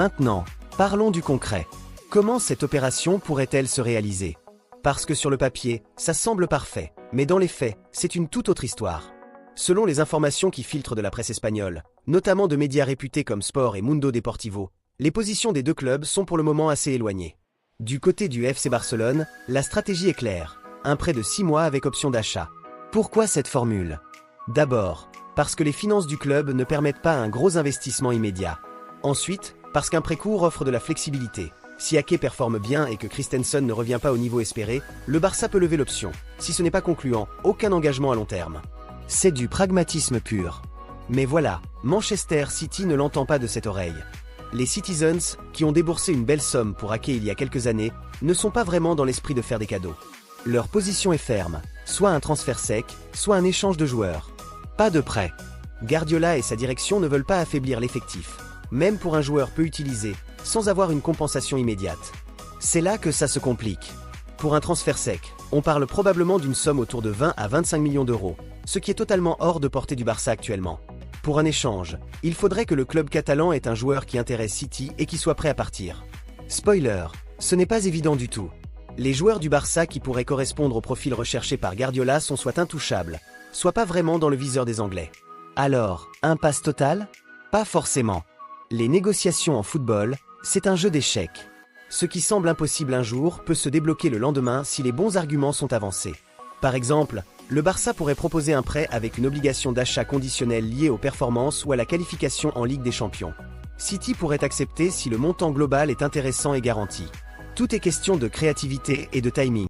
Maintenant, parlons du concret. Comment cette opération pourrait-elle se réaliser? Parce que sur le papier, ça semble parfait, mais dans les faits, c'est une toute autre histoire. Selon les informations qui filtrent de la presse espagnole, notamment de médias réputés comme Sport et Mundo Deportivo, les positions des deux clubs sont pour le moment assez éloignées. Du côté du FC Barcelone, la stratégie est claire, un prêt de 6 mois avec option d'achat. Pourquoi cette formule? D'abord, parce que les finances du club ne permettent pas un gros investissement immédiat. Ensuite, parce qu'un prêt court offre de la flexibilité. Si Ake performe bien et que Christensen ne revient pas au niveau espéré, le Barça peut lever l'option. Si ce n'est pas concluant, aucun engagement à long terme. C'est du pragmatisme pur. Mais voilà, Manchester City ne l'entend pas de cette oreille. Les Citizens, qui ont déboursé une belle somme pour Ake il y a quelques années, ne sont pas vraiment dans l'esprit de faire des cadeaux. Leur position est ferme, soit un transfert sec, soit un échange de joueurs. Pas de prêt. Guardiola et sa direction ne veulent pas affaiblir l'effectif, même pour un joueur peu utilisé, sans avoir une compensation immédiate. C'est là que ça se complique. Pour un transfert sec, on parle probablement d'une somme autour de 20 à 25 millions d'euros, ce qui est totalement hors de portée du Barça actuellement. Pour un échange, il faudrait que le club catalan ait un joueur qui intéresse City et qui soit prêt à partir. Spoiler, ce n'est pas évident du tout. Les joueurs du Barça qui pourraient correspondre au profil recherché par Guardiola sont soit intouchables, soit pas vraiment dans le viseur des Anglais. Alors, impasse totale? Pas forcément. Les négociations en football, c'est un jeu d'échecs. Ce qui semble impossible un jour peut se débloquer le lendemain si les bons arguments sont avancés. Par exemple, le Barça pourrait proposer un prêt avec une obligation d'achat conditionnelle liée aux performances ou à la qualification en Ligue des Champions. City pourrait accepter si le montant global est intéressant et garanti. Tout est question de créativité et de timing.